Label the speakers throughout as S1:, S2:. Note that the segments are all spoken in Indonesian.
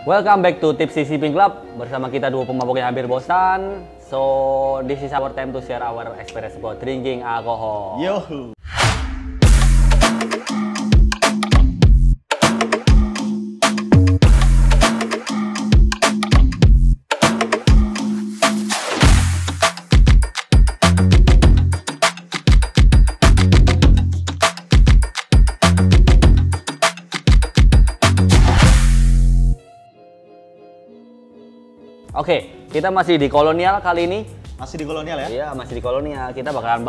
S1: Welcome back to Tipsy Sipping Club. Bersama kita dua pemabuk yang hampir bosan. So, this is our time to share our experience about drinking alcohol.
S2: Yo.
S1: Oke, kita masih di kolonial kali ini.
S2: Masih di kolonial ya?
S1: Iya, masih di kolonial. Kita bakalan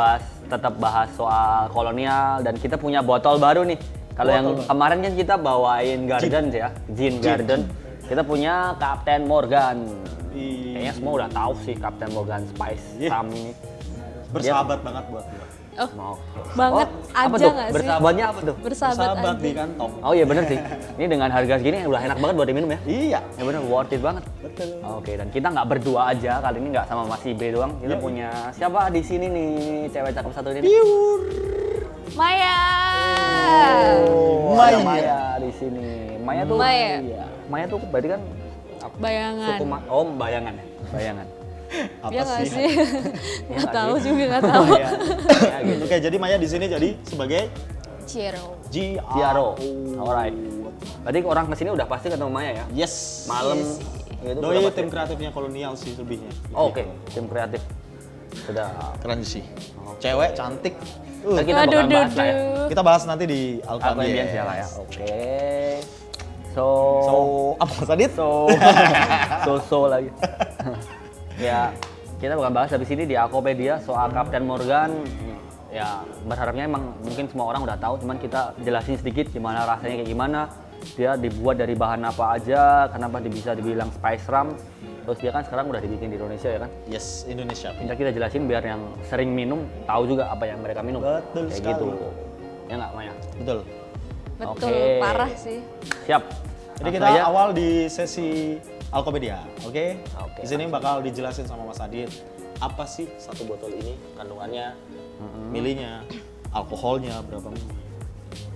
S1: tetap bahas soal kolonial dan kita punya botol baru nih. Kalau yang kemarin kan kita bawain Garden ya, Gin Garden. Kita punya Captain Morgan. Kayaknya semua udah tahu sih Captain Morgan Spice Rum ini.
S2: Bersahabat banget buat gue.
S3: Oh, banget
S1: apa
S3: aja
S1: tuh?
S3: nggak sih?
S1: Bersahabatnya apa tuh?
S3: Bersahabat aja.
S2: di kantong.
S1: Oh iya bener sih. Ini dengan harga segini udah enak banget buat diminum ya.
S2: Iya.
S1: Ya bener, worth it banget.
S2: Betul.
S1: Oke, dan kita nggak berdua aja kali ini, nggak sama Mas Ibe doang. Kita punya siapa di sini nih, cewek cakep satu ini.
S3: Maya.
S1: Oh, ada Maya di sini. Maya tuh.
S3: Maya.
S1: Iya. Maya tuh berarti kan
S3: Bayangan.
S1: suku bayangan ya. Bayangan.
S2: Apa
S3: Ya nggak sih?
S1: Ya
S3: Nggak
S1: nggak
S3: tahu
S1: sih?
S3: juga nggak tahu.
S1: Ya, gitu.
S2: Oke, jadi Maya di sini jadi sebagai
S3: Ciro.
S1: Ciaro. Alright. Berarti orang kesini udah pasti ketemu Maya ya.
S2: Yes.
S1: Malam.
S3: Yes.
S1: Gitu
S2: Doi
S1: udah
S2: tim
S1: pasti.
S2: kreatifnya kolonial sih lebihnya.
S1: Oh, oke, tim kreatif. Sudah.
S2: Keren sih. Cewek cantik.
S1: Dan kita bakal bahas lah ya.
S2: Kita bahas nanti di
S1: Alkoholians ya lah ya. Oke. So
S2: apa Mas Adit?
S1: so lagi. Ya, kita bakal bahas habis ini di Alkopedia soal Captain Morgan. Ya, berharapnya emang mungkin semua orang udah tahu, cuman kita jelasin sedikit gimana rasanya kayak gimana. Dia dibuat dari bahan apa aja, kenapa bisa dibilang spice rum. Terus dia kan sekarang udah dibikin di Indonesia ya kan?
S2: Yes, Indonesia.
S1: Minta kita jelasin biar yang sering minum tahu juga apa yang mereka minum.
S2: Betul
S1: kayak
S2: sekali.
S1: gitu. Ya nggak, Maya?
S2: Betul.
S3: Betul,
S1: Oke.
S3: parah sih.
S1: Siap.
S2: Jadi
S1: Langsung
S2: kita
S1: aja.
S2: awal di sesi Alkopedia, oke?
S1: Oke,
S2: Di sini bakal dijelasin sama Mas Adit apa sih satu botol ini, kandungannya, milihnya, alkoholnya berapa mili. Mas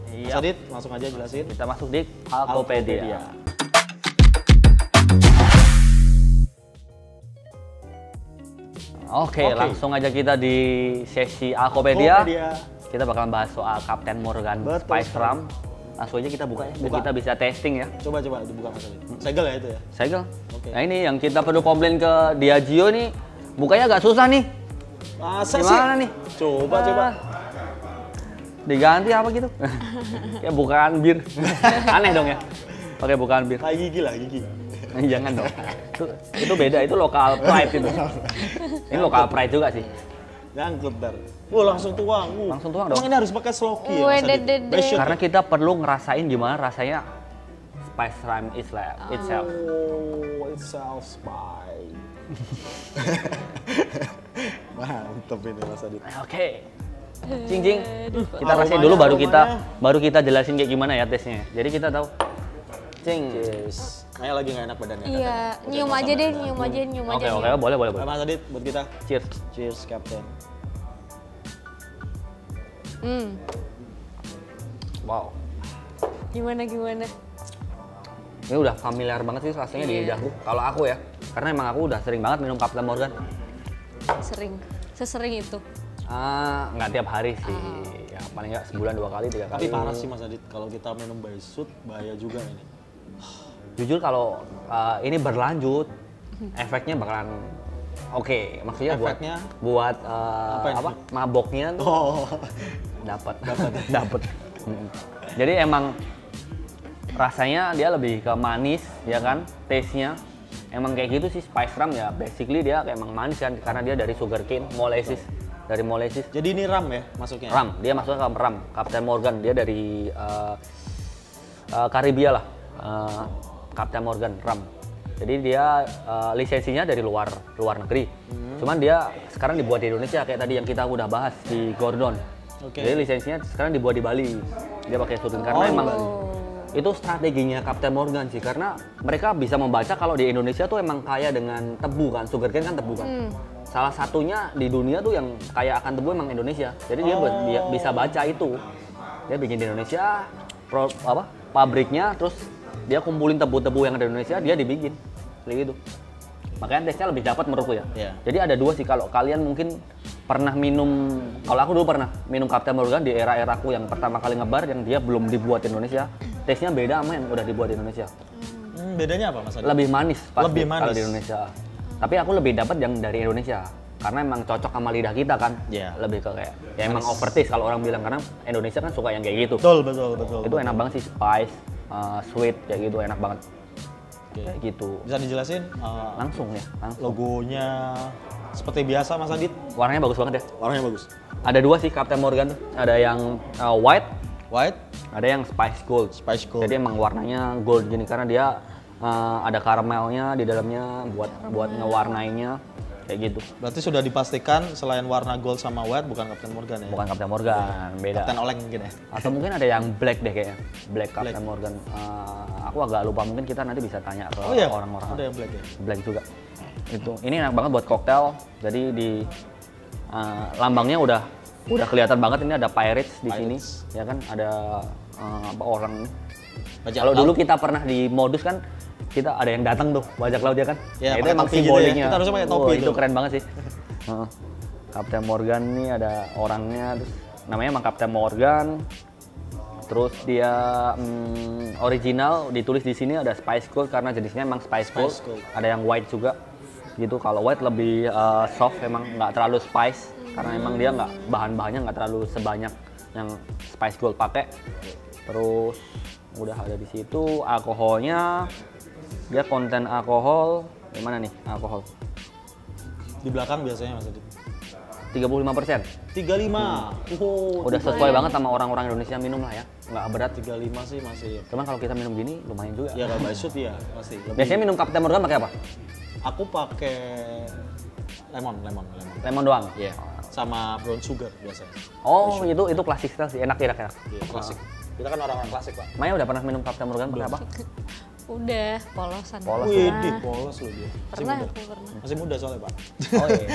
S1: Iya.
S2: Adit langsung aja jelasin.
S1: Kita masuk di Alkopedia. Oke, langsung aja kita di sesi Alkopedia. Kita bakalan bahas soal Captain Morgan
S2: Betul
S1: Spice
S2: sekali.
S1: Rum. Langsung aja kita buka ya, biar
S2: Buka.
S1: kita bisa testing ya.
S2: Coba dibuka Mas Adit. Segel ya itu ya.
S1: Segel.
S2: Oke.
S1: Nah ini yang kita perlu komplain ke Diageo nih, bukanya agak susah nih.
S2: Masa
S1: Gimana
S2: sih?
S1: nih?
S2: Coba.
S1: Ah, diganti apa gitu? Ya bukaan bir. Aneh dong ya. Pakai bukaan bir.
S2: Kayak gigi lah, gigi.
S1: Jangan dong. Itu beda, itu lokal pride itu. Ini lokal pride juga sih.
S2: Nyangkut dar. Wah langsung tuang.
S1: Langsung tuang dong.
S2: Emang ini harus pakai sloki ya
S3: Wih,
S2: Mas Adit?
S3: dede.
S2: Best shot
S1: Karena
S2: ya?
S1: kita perlu ngerasain gimana rasanya spice rum itself.
S2: Oh, it's self spy. Mantep ini Mas Adit.
S1: Oke. Cing. Kita rasain
S2: Aromanya,
S1: dulu
S2: aromanya.
S1: baru kita jelasin kayak gimana ya tesnya. Jadi kita tahu. Cing.
S2: Cheers. Maya lagi nggak enak badannya.
S3: Iya, nyium aja deh, nyium aja.
S1: Oke, boleh.
S2: Mas Adit buat kita.
S1: Cheers.
S2: Cheers, Captain.
S1: Wow.
S3: Gimana?
S1: Ini udah familiar banget sih rasanya di
S3: Iya.
S1: lidahku. Kalau aku ya, karena emang aku udah sering banget minum Captain Morgan.
S3: Sesering itu.
S1: Nggak tiap hari sih. Ya paling nggak sebulan 2 kali, 3 kali.
S2: Tapi parah sih Mas Adit, kalau kita minum by shoot bahaya juga ini.
S1: Jujur kalau ini berlanjut, efeknya bakalan oke. Maksudnya
S2: Efeknya?
S1: buat
S2: ini?
S1: apa? Maboknya tuh
S2: Oh,
S1: dapat. Jadi emang rasanya dia lebih ke manis ya kan, taste-nya emang kayak gitu sih. Spice rum ya basically dia kayak emang manis kan, karena dia dari sugarcane, molasses, dari molasses.
S2: jadi ini ram ya masuknya?
S1: Rum, dia masuknya ke rum. Captain Morgan dia dari Karibia lah, Captain Morgan rum. Jadi dia lisensinya dari luar negeri. Cuman dia sekarang dibuat di Indonesia kayak tadi yang kita udah bahas di Gordon.
S2: Oke.
S1: Jadi lisensinya sekarang dibuat di Bali. Dia pakai syuting karena
S2: di
S1: emang
S2: Bali.
S1: itu strateginya Captain Morgan sih, karena mereka bisa membaca kalau di Indonesia tuh emang kaya dengan tebu kan, sugarcane kan tebu kan. Salah satunya di dunia tuh yang kaya akan tebu emang Indonesia. Jadi dia bisa baca itu. Dia bikin di Indonesia, pabriknya, terus dia kumpulin tebu-tebu yang ada di Indonesia, dia dibikin kayak gitu. Makanya taste-nya lebih dapat menurutku ya.
S2: Iya.
S1: Jadi ada dua sih, kalau kalian mungkin pernah minum, kalau aku dulu pernah minum Captain Morgan di era-eraku yang pertama kali ngebar yang dia belum dibuat di Indonesia, taste-nya beda sama yang udah dibuat di Indonesia.
S2: Bedanya apa Mas Adit?
S1: Lebih manis pasti
S2: Lebih manis.
S1: kalau di Indonesia. Tapi aku lebih dapat yang dari Indonesia karena emang cocok sama lidah kita kan.
S2: Iya.
S1: Lebih ke kayak ya emang overtaste kalau orang bilang, karena Indonesia kan suka yang kayak gitu.
S2: Betul.
S1: Itu enak banget sih, spice, sweet kayak gitu, enak banget.
S2: Oke.
S1: Kayak gitu.
S2: Bisa dijelasin
S1: Langsung ya, langsung.
S2: logonya seperti biasa Mas Adit?
S1: Warnanya bagus banget ya.
S2: Warnanya bagus.
S1: Ada dua sih Captain Morgan tuh. Ada yang white,
S2: White,
S1: ada yang spice gold.
S2: Spice Gold.
S1: Jadi emang warnanya gold gini karena dia ada karamelnya di dalamnya buat ngewarnainya kayak gitu.
S2: Berarti sudah dipastikan selain warna gold sama white bukan Captain Morgan ya?
S1: Bukan Captain Morgan, beda.
S2: Captain Oleng mungkin ya?
S1: Atau mungkin ada yang black deh kayaknya. Black Captain Morgan. Aku agak lupa, mungkin kita nanti bisa tanya ke
S2: Oh iya,
S1: orang-orang.
S2: ada yang black ya?
S1: Black juga. Itu. Ini enak banget buat koktail. Jadi di lambangnya udah kelihatan banget, ini ada pirates di sini, ya kan? Ada apa orang.
S2: Bajak
S1: Kalau
S2: laut.
S1: dulu kita pernah di modus kan, kita ada yang datang tuh bajak laut ya kan?
S2: Ya,
S1: Nah, itu
S2: pakai
S1: emang
S2: topi gitu ya.
S1: simboliknya.
S2: Kita harusnya pakai topi
S1: itu
S2: tuh.
S1: keren banget sih. Heeh. Captain Morgan nih ada orangnya, terus namanya emang Captain Morgan. Terus dia original ditulis di sini ada Spice Gold karena jenisnya emang Spice Gold.
S2: Gold.
S1: Ada yang white juga gitu. Kalau white lebih soft, emang nggak terlalu spice karena emang dia nggak, bahan-bahannya nggak terlalu sebanyak yang Spice Gold pakai. Terus udah ada di situ alkoholnya, dia konten alkohol gimana nih alkohol
S2: Di belakang biasanya Mas Adit?
S1: 35%.
S2: 35. Oh,
S1: Udah sesuai banget sama orang-orang Indonesia minum lah ya, nggak berat.
S2: 35 sih masih.
S1: Cuman kalau kita minum gini lumayan juga.
S2: Ya kalau by shoot ya masih. Lebih.
S1: Biasanya minum Captain Morgan pakai apa?
S2: Aku pakai lemon.
S1: Lemon doang.
S2: Iya. Sama brown sugar biasanya.
S1: Oh, itu klasik style sih, enak.
S2: Iya, klasik. Kita kan orang-orang klasik, Pak.
S1: Maya udah pernah minum Captain Morgan pakai apa?
S3: Udah, polosan.
S1: Polos.
S2: Wih,
S3: Pernah.
S2: polos loh dia.
S3: Pernah, aku pernah.
S2: Masih muda soalnya, Pak.
S1: Oh iya.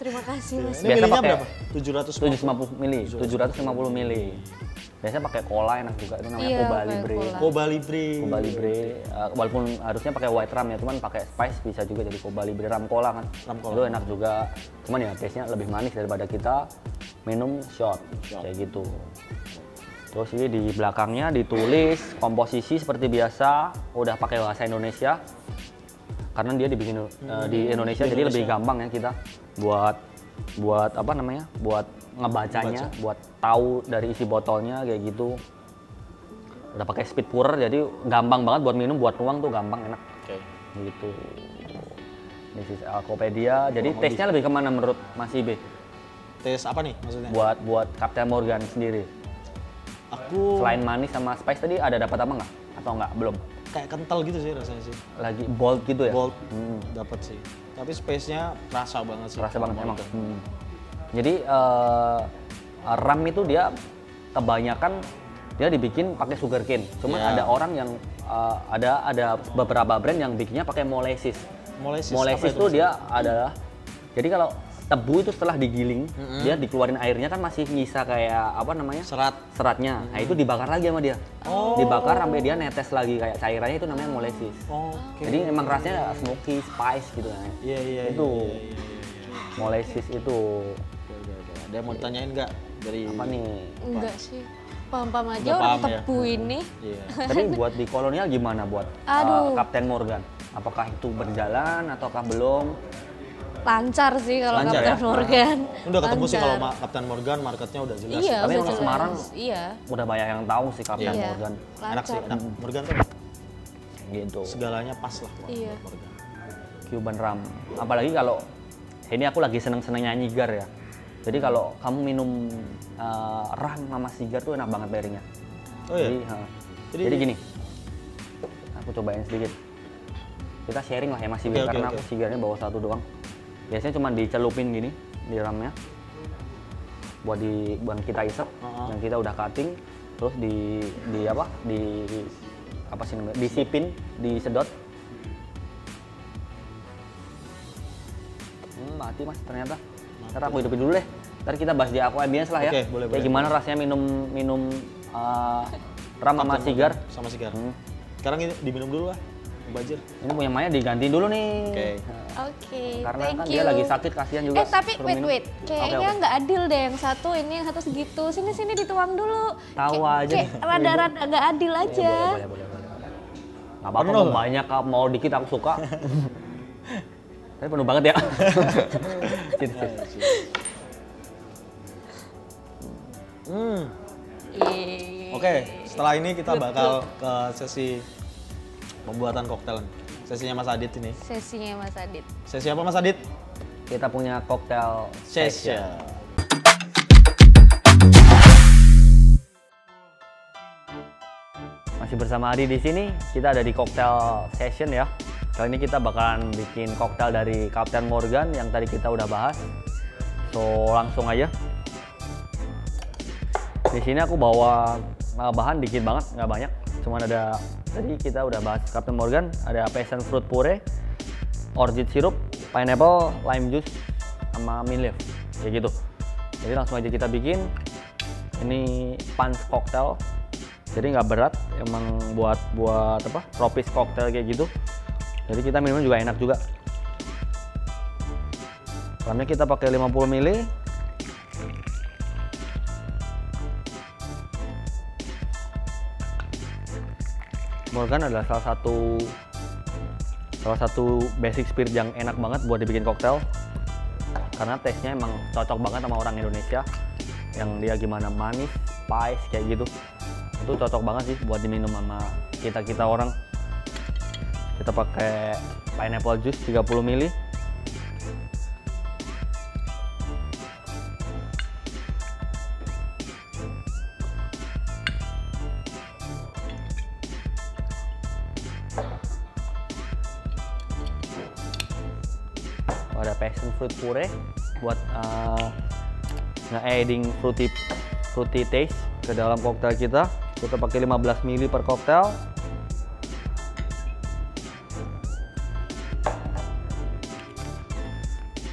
S3: Terima kasih, Mas.
S2: Ini
S1: Biasa
S2: milinya
S1: pakai
S2: berapa? 700
S1: 750 mili. Biasanya pakai cola enak juga, itu namanya
S3: Iya,
S1: Cuba
S3: pakai
S1: Libre.
S3: cola.
S2: Cuba Libre.
S1: Cuba Libre, walaupun harusnya pakai white rum ya, cuman pakai spice bisa juga jadi Cuba Libre rum cola kan.
S2: Rum cola.
S1: Itu enak juga. Cuman ya taste-nya lebih manis daripada kita minum shot kayak gitu. Terus ini di belakangnya ditulis komposisi seperti biasa, udah pakai bahasa Indonesia. Karena dia dibikin di Indonesia, jadi lebih gampang ya kita buat apa namanya? Buat ngebacanya, buat tahu dari isi botolnya kayak gitu. Udah pakai speed pourer, jadi gampang banget buat minum, buat nuang tuh gampang, enak.
S2: Oke.
S1: Gitu. This is Alkopedia. Jadi taste-nya lebih kemana menurut Mas Ibe?
S2: Tes apa nih maksudnya?
S1: Buat Captain Morgan sendiri.
S2: Aku
S1: Selain manis sama spice tadi ada dapat apa nggak? Atau nggak? Belum?
S2: kayak kental gitu sih rasanya sih.
S1: Lagi bold gitu ya?
S2: Bold dapat sih. Tapi space-nya rasa banget sih.
S1: Rasa banget emang. Jadi rum itu dia kebanyakan dia dibikin pakai sugar cane. Cuman
S2: Ya.
S1: ada orang yang ada beberapa brand yang bikinnya pakai molasses.
S2: Molasses
S1: Molasses
S2: apa
S1: itu
S2: Mas?
S1: dia adalah, jadi kalau tebu itu setelah digiling, dia dikeluarin airnya kan masih nyisa kayak apa namanya? Seratnya. Nah, itu dibakar lagi sama dia. Dibakar sampai dia netes lagi kayak cairannya, itu namanya molasses.
S2: Oke.
S1: Jadi emang rasanya smoky, spice gitu kan.
S2: Iya.
S1: Itu
S2: iya.
S1: molasses itu
S2: Oke. Ada mau ditanyain nggak dari
S1: apa nih?
S3: Enggak sih. Paham-paham aja
S2: Udah
S3: orang
S2: paham ya?
S3: tebu ini.
S2: Iya.
S1: Tapi buat di kolonial gimana buat
S3: Aduh.
S1: Captain Morgan? Apakah itu berjalan ataukah belum?
S3: Lancar sih kalau
S2: Lancar
S3: Captain
S2: ya?
S3: Morgan.
S2: Udah ketemu sih kalau
S3: Lancar.
S2: Captain Morgan marketnya udah jelas.
S3: Iya,
S1: Tapi
S3: udah
S1: orang
S3: jelas.
S1: Semarang
S3: Iya.
S1: Udah banyak yang tahu sih Captain
S3: Iya.
S1: Morgan.
S2: Enak sih,
S3: Lancar.
S2: enak. Morgan tuh
S1: Gitu.
S2: segalanya pas lah. buat
S3: Iya.
S2: Morgan.
S1: Cuban rum. Apalagi kalau ini aku lagi seneng-seneng nyanyi gar ya. Jadi kalau kamu minum rum sama sigar tuh enak banget pairingnya.
S2: Oh iya.
S1: Jadi gini, aku cobain sedikit. Kita sharing lah ya Mas Ibe,
S2: Oke,
S1: karena
S2: oke.
S1: aku sigarnya bawa satu doang. Biasanya cuma dicelupin gini di rumnya, buat kita isep, yang kita udah cutting, terus di apa sih namanya? Disipin, disedot. Mati Mas ternyata. Ntar aku hidupin dulu deh. Ntar kita bahas di Aqua Ambience lah ya.
S2: Oke, boleh,
S1: Kayak
S2: boleh.
S1: gimana rasanya minum rum sama sigar.
S2: Sama sigar. Sekarang ini diminum dulu lah, Bajir.
S1: Ini punya Maya digantiin dulu nih.
S2: Oke.
S3: Oke,
S1: Karena
S3: thank
S1: kan
S3: you.
S1: dia lagi sakit, kasihan juga.
S3: Tapi
S1: suruh
S3: wait,
S1: minum.
S3: wait. Kayaknya
S1: Oke, oke.
S3: nggak adil deh yang satu ini, yang satu segitu. Sini dituang dulu.
S1: Tahu aja
S3: Kayak
S1: nih.
S3: rada-rada nggak adil aja.
S1: Boleh. Nggak apa-apa,
S2: Penuh
S1: mau
S2: lah.
S1: banyak, mau dikit aku suka. Tapi penuh banget ya. Cheers.
S3: Yeay.
S2: Oke, setelah ini kita
S3: Grup,
S2: bakal ke sesi pembuatan koktail. Sesinya Mas Adit ini.
S3: Sesinya Mas Adit.
S2: Sesi apa Mas Adit?
S1: Kita punya koktail
S2: Session.
S1: Masih bersama Adi di sini. Kita ada di koktail session ya. Kali ini kita bakalan bikin koktail dari Captain Morgan yang tadi kita udah bahas. So langsung aja. Di sini aku bawa bahan dikit banget, nggak banyak. Cuman ada tadi kita udah bahas Captain Morgan, ada passion fruit puree, orgeat syrup, pineapple, lime juice, sama mint leaf, kayak gitu. Jadi langsung aja kita bikin. Ini punch cocktail, jadi nggak berat, emang buat apa? Tropis cocktail kayak gitu. Jadi kita minum juga enak juga. Ramnya kita pakai 50 ml. Morgan adalah salah satu basic spirit yang enak banget buat dibikin koktail. Karena taste-nya emang cocok banget sama orang Indonesia. Yang dia gimana manis, spice kayak gitu. Itu cocok banget sih buat diminum sama kita orang. Kita pakai pineapple juice 30 ml. Ada passion fruit puree buat nge-adding fruity taste ke dalam koktail kita. Kita pakai 15 ml per koktail.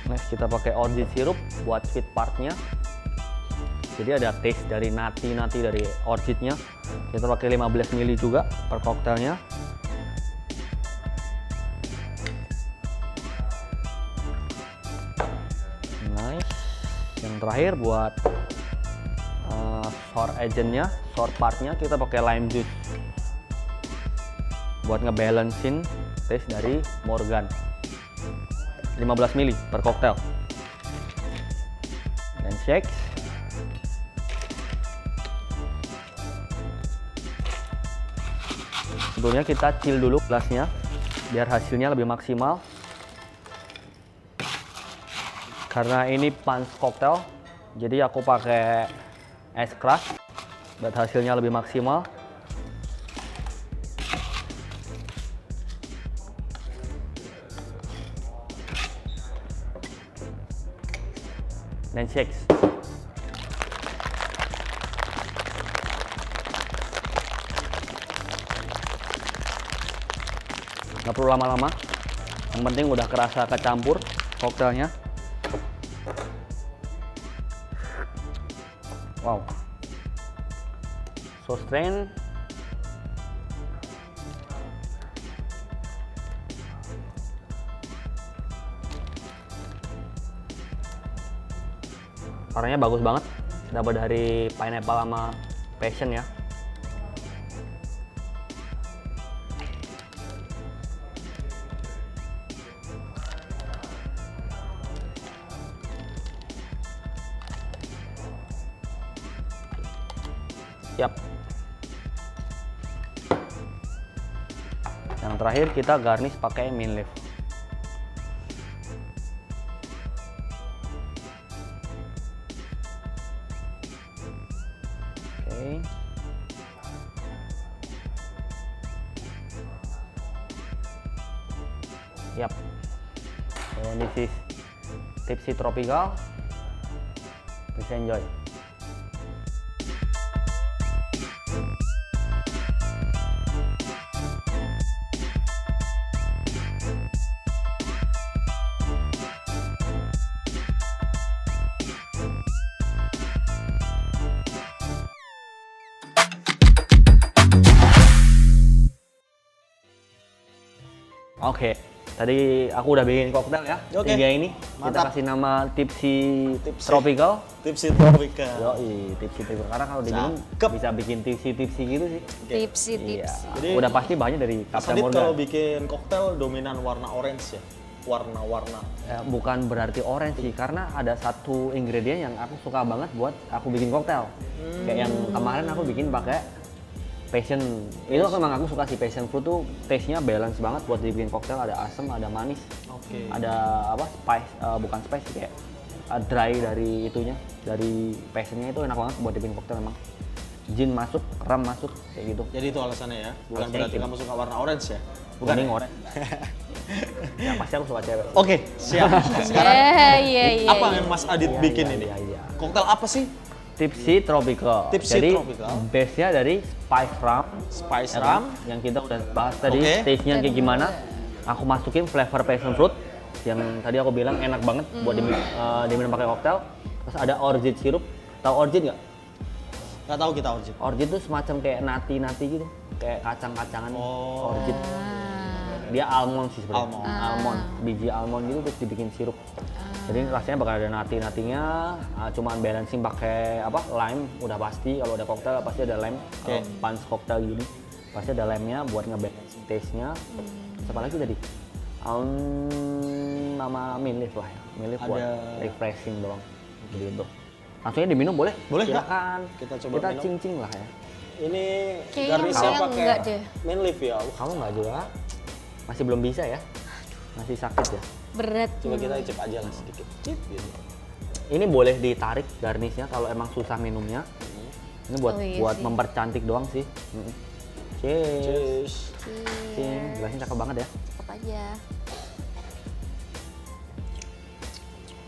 S1: Next kita pakai orgeat syrup buat sweet partnya. Jadi ada taste dari nati dari orgeatnya. Kita pakai 15 ml juga per koktailnya. Nice. Yang terakhir buat sour agentnya, sour partnya kita pakai lime juice buat ngebalancein taste dari Morgan. 15 ml per koktail. Dan shake. Sebelumnya kita chill dulu gelasnya biar hasilnya lebih maksimal. Karena ini punch cocktail, jadi aku pakai es crush buat hasilnya lebih maksimal. Dan shakes. Nggak perlu lama-lama, yang penting udah kerasa kecampur koktailnya. Wow, so strain. Warnanya bagus banget, dapat dari pineapple sama passion ya. Siap. Yang terakhir kita garnish pakai mint leaf. Oke. Yap. So this is Tipsy Tropical. Please enjoy. Oke. Tadi aku udah bikin koktail ya.
S2: Oke.
S1: 3 ini. Kita
S2: Mantap.
S1: kasih nama Tipsy
S2: Tipsy.
S1: Tropical.
S2: Tipsy Tropical.
S1: Yoi, Tipsy Tropical. Karena kalau diminum
S2: Cakep.
S1: bisa bikin tipsy gitu sih.
S3: Tipsy,
S1: Iya.
S3: tipsy.
S2: Jadi,
S1: Udah pasti bahannya dari
S2: Mas
S1: Captain
S2: Adit
S1: Morgan.
S2: kalau bikin koktail dominan warna orange ya? Warna-warna.
S1: Bukan berarti orange sih, karena ada satu ingredient yang aku suka banget buat aku bikin koktail. Kayak yang kemarin aku bikin pakai passion. Itu memang aku suka sih, passion fruit tuh taste-nya balance banget buat dibikin koktail. Ada asam, ada manis,
S2: Oke.
S1: ada apa spice, bukan spice kayak dry dari itunya, dari passionnya itu enak banget buat dibikin koktail memang. Gin masuk, ram masuk, kayak gitu.
S2: Jadi itu alasannya ya? Bukan
S1: Alasannya
S2: berarti
S1: itu.
S2: kamu suka warna orange ya?
S1: Kuning orange. Ya pasti aku suka cewek.
S2: Oke, siap. Sekarang
S3: Iya.
S2: apa yang Mas Adit
S1: Iya,
S2: bikin
S1: iya,
S2: ini?
S1: iya, iya.
S2: Koktail apa sih?
S1: Tipsy Tropical.
S2: Tipsy
S1: Jadi
S2: Tropical.
S1: base-nya dari spice rum,
S2: Spice
S1: ya kan?
S2: rum.
S1: Yang kita udah bahas tadi,
S2: Oke.
S1: taste-nya kayak gimana. Aku masukin flavor passion fruit yang tadi aku bilang enak banget buat diminum pakai koktail. Terus ada orgeat sirup. Tahu orgeat nggak?
S2: Nggak tahu kita origin.
S1: Orgeat tuh semacam kayak nati-nati gitu, kayak kacang-kacangan.
S2: Oh.
S1: Orgeat. Dia almond sih sebenarnya.
S2: Almond.
S1: Almond, biji almond gitu terus dibikin sirup. Jadi rasanya bakal ada nati-natinya, cuman balancing pakai apa? Lime, udah pasti. Kalau ada koktail pasti ada lime. Kalau
S2: Oke.
S1: punch koktail gini, pasti ada lime-nya buat ngebalancing taste-nya. Siapa lagi tadi? Nama Milif lah ya. Milif buat
S2: Ada-
S1: refreshing doang. Gitu. Langsungnya diminum boleh?
S2: Boleh, Kak.
S1: Silakan.
S2: Kita coba
S1: Kita
S2: minum.
S1: cincin lah ya.
S2: Ini
S3: Kayaknya
S2: garnisnya
S3: saya
S2: pakai
S3: enggak deh.
S2: mint leaf ya.
S1: Kamu nggak juga? Masih belum bisa ya? Masih sakit ya?
S3: Berat.
S2: Coba kita icip aja lah sedikit. Cip gitu.
S1: Ini boleh ditarik garnisnya kalau emang susah minumnya. Ini buat
S3: Oh iya
S1: buat
S3: sih.
S1: mempercantik doang sih. Cheers.
S2: Cheers.
S1: Cheers. Gelasnya cakep banget ya.
S3: Apa aja.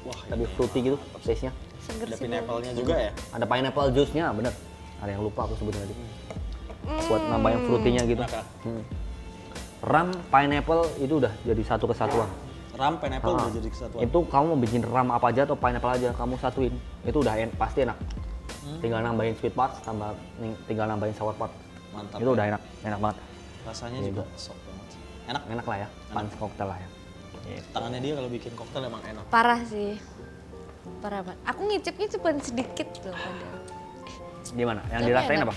S2: Wah,
S1: Tapi fruity gitu taste-nya.
S3: Seger
S2: ada
S3: sih.
S2: pineapple-nya juga ya?
S1: Ada pineapple juice-nya, bener. Ada yang lupa aku sebutin tadi. Buat nambahin fruity-nya gitu.
S2: Enak, Kak.
S1: Rum, pineapple itu udah jadi satu kesatuan.
S2: Ram pineapple
S1: Ah,
S2: udah jadi kesatuan.
S1: Itu kamu mau bikin rum apa aja atau pineapple aja, kamu satuin. Itu udah pasti enak. Tinggal nambahin sweet parts, tinggal nambahin sour part.
S2: Mantap.
S1: Itu
S2: ya.
S1: udah enak banget.
S2: Rasanya
S1: Gitu.
S2: juga soft banget. Enak.
S1: Enak lah ya, punch cocktail lah ya.
S2: Tangannya dia kalau bikin koktail emang enak.
S3: Parah sih. Parah banget. Aku ngicipnya cuma sedikit loh padahal.
S1: Gimana? Yang
S3: Tapi
S1: dirasain
S3: enak.
S1: apa?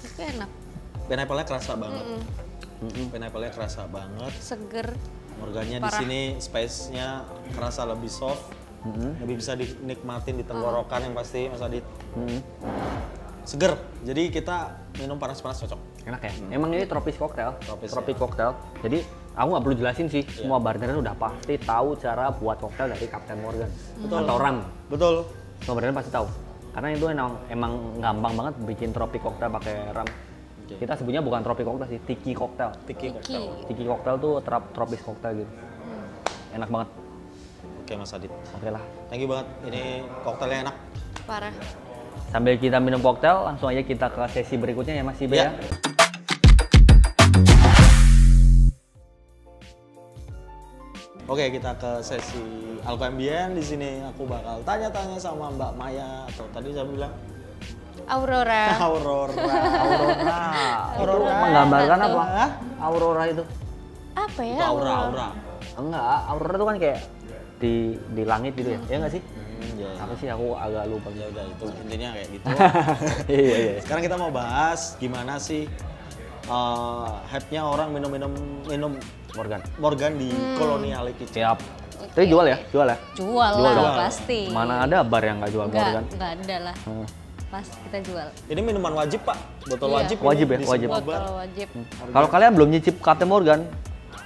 S3: Tapi enak.
S2: Pineapple-nya kerasa banget. Pineapple-nya kerasa banget.
S3: Seger.
S2: Morgannya di
S3: Parah.
S2: sini spice-nya kerasa lebih soft. Lebih bisa dinikmatin di tenggorokan yang pasti Mas Adit. Seger. Jadi kita minum panas-panas cocok.
S1: Enak ya? Emang ini tropis cocktail.
S2: Tropis,
S1: Tropic
S2: ya.
S1: cocktail. Jadi aku nggak perlu jelasin sih. Semua bartender udah pasti tahu cara buat cocktail dari Captain Morgan atau rum.
S2: Betul.
S1: Semua bartender pasti tahu. Karena itu emang gampang banget bikin tropic cocktail pakai rum.
S2: Oke.
S1: Kita sebutnya bukan tropic cocktail sih, tiki cocktail.
S2: Tiki cocktail.
S1: Tiki cocktail tuh tropis cocktail gitu. Enak banget.
S2: Oke Mas Adit.
S1: Oke lah.
S2: Thank you banget. Ini koktailnya enak.
S3: Parah.
S1: Sambil kita minum cocktail, langsung aja kita ke sesi berikutnya ya Mas Ibe
S2: Ya.
S1: ya.
S2: Oke, kita ke sesi Alko Ambient. Di sini aku bakal tanya-tanya sama Mbak Maya atau tadi saya bilang
S3: Aurora.
S2: Aurora.
S1: Aurora. Itu
S2: Aurora.
S1: menggambarkan
S3: Apa
S1: apa?
S2: tuh?
S1: Aurora itu.
S3: Apa ya?
S2: Itu aura-aura.
S1: Enggak, aurora itu kan kayak di langit gitu ya. Ya enggak sih?
S2: Ya,
S1: Apa sih aku agak lupa.
S2: ya udah itu intinya kayak gitu.
S1: Iya, iya.
S2: Sekarang kita mau bahas gimana sih hype-nya orang minum Morgan di Colonial Kitchen.
S1: Siap. Tapi jual ya? Jual ya?
S3: Jual
S1: Jual
S3: lah
S1: dong.
S3: pasti.
S1: Mana ada bar yang nggak jual Morgan?
S3: Enggak ada lah. Pasti kita jual.
S2: Ini minuman wajib, Pak. Botol
S3: Iya.
S2: wajib.
S1: Wajib
S2: ini
S1: ya,
S2: di
S1: wajib.
S2: semua bar.
S3: Botol wajib.
S1: Kalau kalian belum nyicip Captain Morgan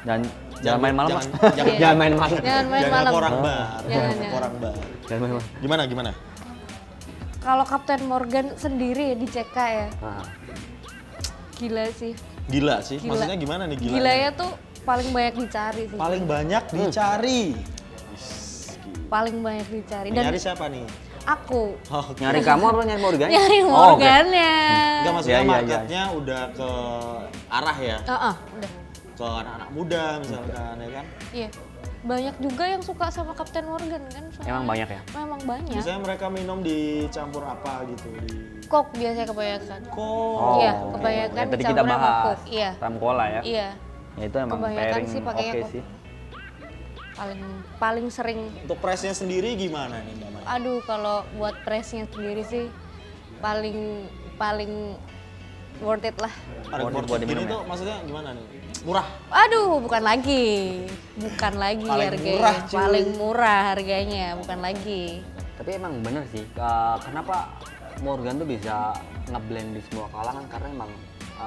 S1: dan jangan main malam, Mas.
S2: jangan-
S1: Jangan main malam.
S3: Jangan main
S2: Jangan
S3: malam.
S2: ke orang bar.
S3: Jangan,
S2: Jangan ke
S3: jangan.
S2: orang bar.
S1: Jangan main malam.
S2: Gimana?
S3: Kalau Captain Morgan sendiri di CK ya,
S1: Nah,
S3: gila sih.
S2: Gila sih.
S3: Gila.
S2: Maksudnya gimana nih gila?
S3: Gilanya tuh paling banyak dicari sih.
S2: Paling banyak dicari.
S3: Paling banyak dicari.
S2: Yang
S3: Dan
S2: nyari siapa nih?
S3: aku
S2: Oh, oke.
S1: nyari kamu apa nyari Morgan?
S3: nyari
S1: Oh, oke.
S3: Morgannya.
S2: Enggak, maksudnya
S1: Iya, iya, iya.
S2: marketnya udah ke arah ya,
S3: Udah.
S2: ke anak-anak muda misalkan ya kan.
S3: Iya. Banyak juga yang suka sama Captain Morgan kan. soalnya.
S1: Emang banyak ya?
S3: Memang banyak.
S2: Biasanya mereka minum dicampur apa gitu di
S3: Coke biasanya kebanyakan.
S2: kok.
S3: Iya, kebanyakan
S1: yang tadi kita
S3: dicampurnya sama
S1: bahas.
S3: Coke, iya.
S1: Ram cola ya.
S3: Iya.
S1: Ya itu emang
S3: Kebanyakan
S1: pairing
S3: sih pakainya
S1: oke
S3: kok.
S1: sih.
S3: Paling sering.
S2: Untuk price-nya sendiri gimana nih Mbak Maya?
S3: Aduh, kalau buat price-nya sendiri sih paling worth it lah.
S2: Harga
S1: Body
S2: portrait gini
S1: minum ya?
S2: tuh maksudnya gimana nih? Murah?
S3: Aduh, bukan lagi
S2: Paling
S3: harganya.
S2: murah, cuy.
S3: Paling murah harganya, bukan lagi.
S1: Tapi emang bener sih, kenapa Morgan tuh bisa ngeblend di semua kalangan karena emang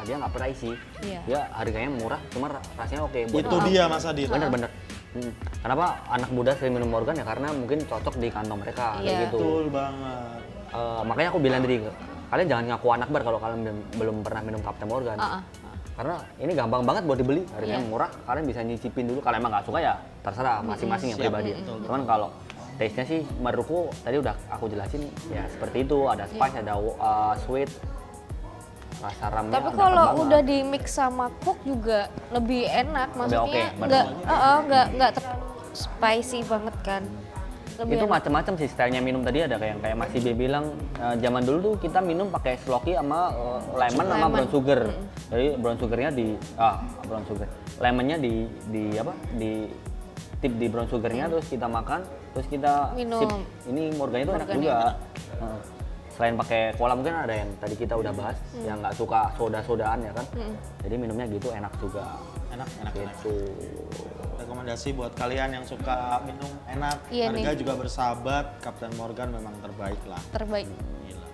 S1: dia nggak pricey.
S3: Iya.
S1: Dia harganya murah, cuma rasanya oke. Buat
S2: Itu dia Mas Adit.
S1: Bener-bener. Kenapa anak muda sering minum Morgan ya karena mungkin cocok di kantong mereka kayak
S3: Iya.
S1: gitu.
S2: Betul banget.
S1: Makanya aku bilang tadi, kalian jangan ngaku anak bar kalau kalian belum pernah minum Captain Morgan. Karena ini gampang banget buat dibeli, harganya
S3: Iya.
S1: murah, kalian bisa nyicipin dulu. Kalau emang nggak suka ya terserah masing-masing yang
S2: Siap.
S1: pribadi. Cuman kalau taste-nya sih menurutku tadi udah aku jelasin ya seperti itu, ada spice, ada sweet, rasa ramnya.
S3: Tapi
S1: dapet
S3: kalau
S1: banget.
S3: udah di mix sama Coke juga lebih enak, maksudnya
S1: oke,
S3: nggak terlalu spicy banget kan. Lebih
S1: Itu
S3: enak.
S1: macam-macam sih stylenya minum tadi, ada kayak Mas Ibe bilang zaman dulu tuh kita minum pakai sloky sama lemon sama brown sugar. Jadi brown sugarnya brown sugar. Lemonnya di tip di brown sugarnya terus kita makan, terus kita
S3: Minum.
S1: sip. Ini Morgan itu enak
S3: Morgan
S1: juga.
S3: enak.
S1: Selain pakai cola mungkin ada yang tadi kita udah bahas yang nggak suka soda-sodaan ya kan. Jadi minumnya gitu enak juga.
S2: Enak.
S1: Gitu.
S2: Rekomendasi buat kalian yang suka minum enak,
S3: Iya
S2: harga
S3: nih.
S2: juga bersahabat, Captain Morgan memang terbaik lah.
S3: Terbaik.
S2: Gila.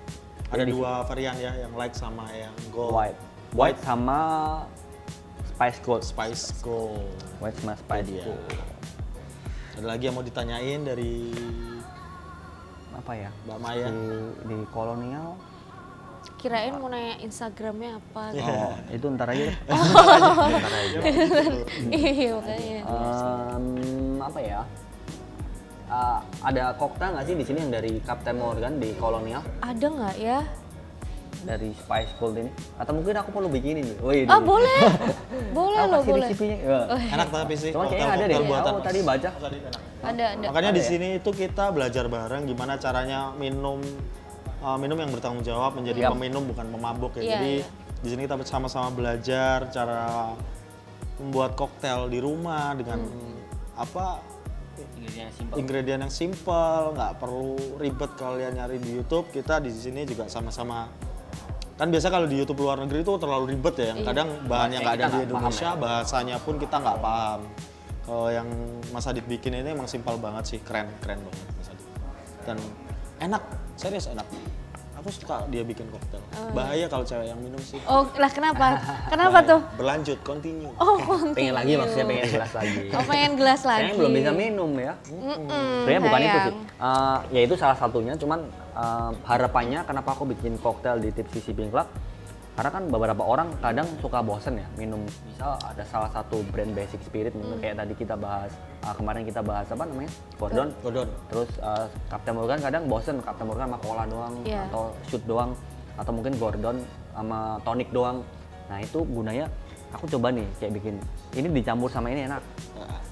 S2: Ada dua varian ya, yang light sama yang gold.
S1: White sama spice gold.
S2: Spice gold.
S1: White sama spice
S2: Dia.
S1: gold.
S2: Ada lagi yang mau ditanyain dari
S1: Apa ya?
S2: Mbak Maya?
S1: Di kolonial.
S3: Kirain mau nanya Instagramnya apa gitu.
S2: Iya.
S1: Itu ntar aja deh. Ntar aja.
S3: Iya makanya.
S1: Apa ya? Ada koktail nggak sih di sini yang dari Captain Morgan di kolonial?
S3: Ada nggak ya?
S1: Dari Spice Gold ini? Atau mungkin aku perlu bikinin nih? Wih,
S3: Ah boleh, boleh loh
S1: kasih
S3: boleh.
S1: resepnya.
S2: Enak tapi sih.
S1: Cuma kayaknya ada deh.
S2: koktail buatan
S1: Aku
S2: Mas.
S1: tadi baca.
S2: Mas Adit enak.
S3: Ada.
S2: Makanya
S1: Ada
S2: di
S1: ya?
S2: sini itu kita belajar bareng gimana caranya minum yang bertanggung jawab menjadi
S1: Yap.
S2: peminum bukan pemabuk ya.
S3: Iya,
S2: Jadi
S3: iya.
S2: di sini kita bersama-sama belajar cara membuat koktail di rumah dengan ingredient yang simple, nggak perlu ribet kalian nyari di YouTube. Kita di sini juga sama-sama. Kan biasa kalau di YouTube luar negeri itu terlalu ribet ya, yang kadang bahan yang nggak ada
S1: Kita
S2: di
S1: nggak paham
S2: Indonesia, bahasanya pun kita nggak paham. Kalau yang Mas Adit bikin ini emang simpel banget sih, keren banget Mas Adit. Dan enak, serius enak. Aku suka dia bikin koktail. Bahaya kalau cewek yang minum sih.
S3: Oh lah kenapa? Kenapa tuh?
S2: Berlanjut, continue.
S3: Oh
S1: Pengen lagi maksudnya, pengen gelas lagi.
S3: Oh pengen gelas lagi.
S1: Kayaknya belum bisa minum ya. Sebenarnya bukan itu sih. Ya itu salah satunya, cuman harapannya kenapa aku bikin koktail di Tipsy Sipping Club, karena kan beberapa orang kadang suka bosen ya minum. Misal ada salah satu brand basic spirit, mungkin kayak tadi kita bahas, kemarin kita bahas apa namanya? Gordon. Terus Captain Morgan kadang bosen, Captain Morgan sama cola doang,
S3: Iya.
S1: atau shoot doang, atau mungkin Gordon sama tonic doang. Nah itu gunanya aku coba nih kayak bikin, ini dicampur sama ini enak.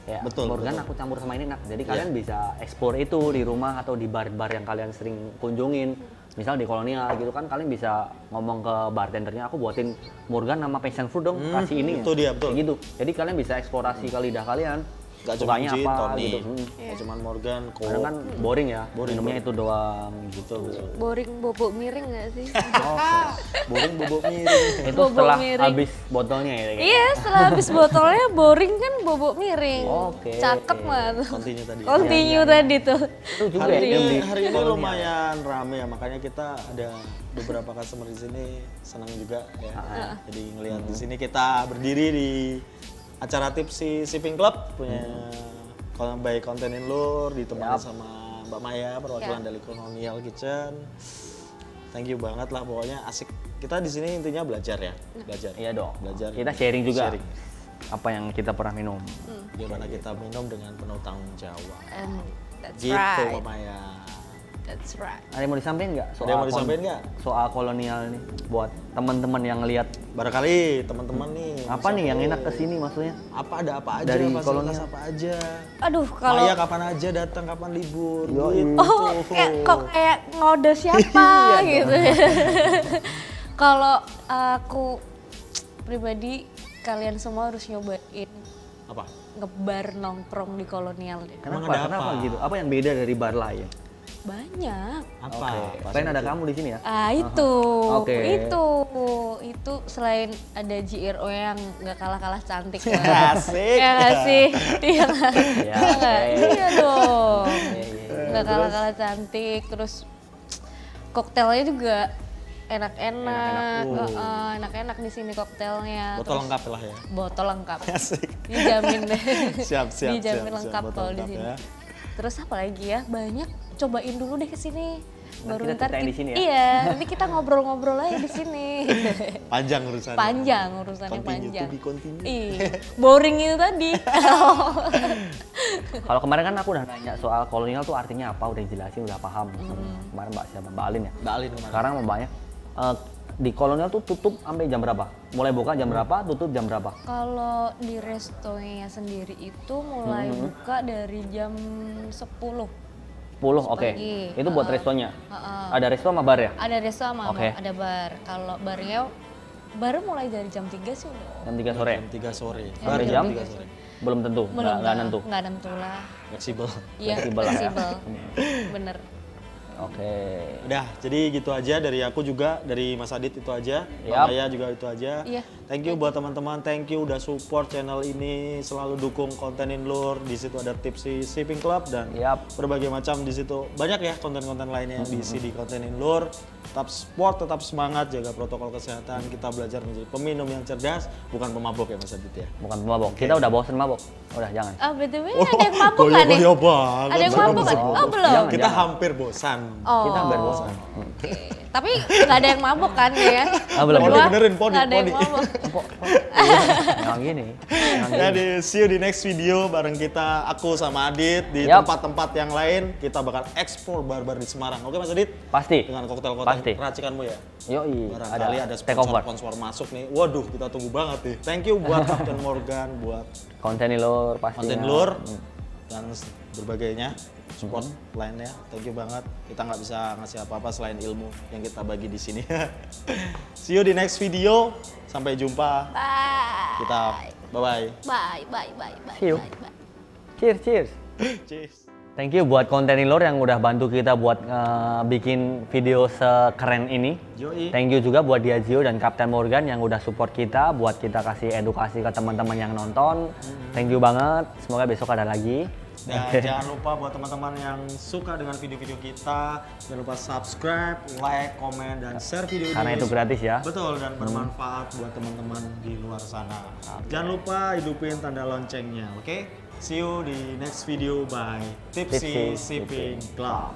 S1: Ya,
S2: Betul,
S1: Morgan
S2: betul.
S1: aku campur sama ini enak. Jadi kalian bisa explore itu di rumah atau di bar-bar yang kalian sering kunjungin. Misal di kolonial gitu kan, kalian bisa ngomong ke bartendernya, aku buatin Morgan sama passion fruit dong, kasih ini.
S2: itu dia, betul.
S1: Kayak gitu. Jadi kalian bisa eksplorasi ke lidah kalian.
S2: Gak cuma
S1: sukanya
S2: gin,
S1: apa
S2: tonic,
S1: gitu.
S2: gak cuma Morgan,
S1: Karena
S2: Coke.
S1: kan boring ya, minumnya itu doang gitu.
S3: Boring bobok miring nggak sih?
S2: Boring bobok miring.
S1: Itu
S3: Bobok
S1: setelah
S3: miring.
S1: habis botolnya ya. kayaknya.
S3: Iya setelah habis botolnya boring kan bobok miring.
S1: Oke,
S3: Cakep
S1: oke.
S3: mah tuh.
S2: Continue tadi.
S3: Continue tadi tuh.
S1: Itu juga
S2: Hari
S1: ya yang di
S2: ini
S1: kolonial.
S2: lumayan rame ya, makanya kita ada beberapa customer di sini senang juga ya. Jadi ngelihat di sini kita berdiri di acara Tipsy Sipping Club punya by Content in Lure, ditemani sama Mbak Maya perwakilan dari Colonial Kitchen. Thank you banget lah, pokoknya asik. Kita di sini intinya belajar ya, belajar.
S1: Iya dong.
S2: Belajar.
S1: Kita sharing juga.
S2: Sharing.
S1: Apa yang kita pernah minum.
S2: Gimana kita minum dengan penuh tanggung jawab.
S3: And that's
S2: Gitu
S3: right.
S2: Mbak Maya.
S3: That's right.
S1: Ada yang mau disampaikan nggak?
S2: Ada yang mau disampaikan nggak?
S1: Soal kolonial nih, buat teman-teman yang ngelihat
S2: Barangkali teman-teman nih.
S1: apa nih yang enak kesini maksudnya?
S2: Ada apa aja,
S1: Dari
S2: fasilitas
S1: kolonial.
S2: apa aja.
S3: Aduh kalau
S2: Maya kapan aja datang, kapan libur.
S1: Yoi.
S2: Gitu.
S3: oh kayak ngode siapa gitu ya. Kalau aku pribadi kalian semua harus nyobain
S2: Apa?
S3: ngebar nongkrong di Kolonial deh.
S2: Emang
S1: Kenapa?
S2: ada
S1: Kenapa
S2: apa?
S1: gitu? Apa yang beda dari bar lain?
S3: Banyak.
S2: Apa?
S1: Oke.
S2: Apa
S1: Selain ada
S2: itu?
S1: kamu di sini ya?
S3: Itu,
S1: Oke.
S3: itu selain ada GRO yang nggak kalah-kalah cantik
S2: Asik.
S3: ya nggak sih? Iya nggak?
S1: Ya,
S3: Iya nggak?
S1: oke.
S3: Iya dong.
S1: Iya, iya.
S3: Nggak kalah-kalah cantik, terus koktelnya juga enak-enak, enak-enak di sini koktelnya.
S2: Botol
S3: Terus
S2: lengkap lah ya.
S3: Botol lengkap,
S2: Asik.
S3: dijamin deh.
S2: Siap, siap,
S3: Dijamin
S2: siap,
S3: lengkap
S2: siap,
S3: kalau
S2: botol
S3: di
S2: lengkap
S3: sini.
S2: ya.
S3: Terus apa lagi ya? Banyak. Cobain dulu deh ke sini.
S1: Nah, kita ceritain di sini ya?
S3: Iya, nanti kita ngobrol-ngobrol aja di sini.
S2: Panjang urusannya.
S3: Panjang urusannya
S2: Continue
S3: panjang.
S2: to be continued.
S3: Iya, boring itu tadi.
S1: Kalau kemarin kan aku udah nanya soal kolonial tuh artinya apa, udah jelasin, udah paham. Kemarin Mbak siapa? Mbak Alin ya?
S2: Mbak Alin kemarin.
S1: Sekarang mau banyak. Di kolonial tuh tutup sampai jam berapa? Mulai buka jam berapa, tutup jam berapa?
S3: Kalau di restonya sendiri itu mulai buka dari jam 10.
S1: 10, oke.
S3: Pagi.
S1: Itu buat restonya? Ada resto sama bar ya?
S3: Ada resto sama
S1: Oke.
S3: ada bar. Kalau barnya baru mulai dari jam 3 sih udah.
S1: Jam 3 sore?
S2: Jam 3 sore.
S1: Sampai
S2: Jam
S1: jam?
S2: 3 sore.
S1: Belum tentu, nggak nentu.
S3: Nggak nentu lah.
S2: Fleksibel.
S3: Iya,
S1: Fleksibel lah ya.
S3: fleksibel. Bener.
S1: Oke.
S2: Udah, jadi gitu aja dari aku juga, dari Mas Adit itu aja,
S1: Yap.
S2: Bang Aya juga itu aja.
S3: Iya.
S2: Thank you buat teman-teman, thank you udah support channel ini, selalu dukung konten Inlur. Di situ ada Tipsy Shipping Club dan
S1: Yap.
S2: berbagai macam di situ. Banyak ya konten-konten lainnya yang diisi di konten Inlur. Tetap sport, tetap semangat, jaga protokol kesehatan. Kita belajar menjadi peminum yang cerdas, bukan pemabuk ya Mas Adit ya.
S1: Bukan mabok. Kita udah bosen mabok. Udah jangan.
S3: Ah, BTW ada yang mabuk nggak nih?
S2: Goyo-goyo banget.
S3: Ada yang mabuk nggak? Oh, belum.
S1: Jangan.
S2: Kita hampir bosan.
S3: Oh.
S1: Kita hampir bosan.
S3: Oke. Tapi nggak ada yang mabuk kan ya?
S1: Ah, belum.
S3: Berdua
S2: Benerin, poni,
S3: nggak ada yang
S2: poni.
S3: mabuk.
S1: Yang gini. Yang gini.
S2: Jadi see you di next video bareng kita, aku sama Adit di
S1: Yap.
S2: tempat-tempat yang lain. Kita bakal explore bar-bar di Semarang. Oke Mas Adit?
S1: Pasti.
S2: Dengan koktel-koktel
S1: Pasti.
S2: racikanmu ya.
S1: Yoi.
S2: Barangkali ada
S1: take over.
S2: sponsor masuk nih. Waduh, kita tunggu banget nih. Thank you buat Captain Morgan, buat
S1: Konten lur pastinya.
S2: konten Lur dan berbagainya support lainnya. Thank you banget. Kita nggak bisa ngasih apa-apa selain ilmu yang kita bagi di sini. See you di next video. Sampai jumpa.
S3: Bye.
S2: Kita bye-bye.
S3: Bye, bye, bye, bye.
S1: See you.
S3: Bye, bye.
S1: Cheers, cheers.
S2: Cheers.
S1: Thank you buat konten lur yang udah bantu kita buat bikin video sekeren ini.
S2: Yoi.
S1: Thank you juga buat Diazio dan Kapten Morgan yang udah support kita buat kita kasih edukasi ke teman-teman yang nonton. Thank you banget. Semoga besok ada lagi.
S2: Dan jangan lupa buat teman-teman yang suka dengan video-video kita, jangan lupa subscribe, like, komen, dan share video ini.
S1: Karena itu gratis ya.
S2: Betul, dan bermanfaat buat teman-teman di luar sana. Jangan lupa hidupin tanda loncengnya, oke? See you di next video by Tipsy
S1: Tipsy
S2: Shipping Club.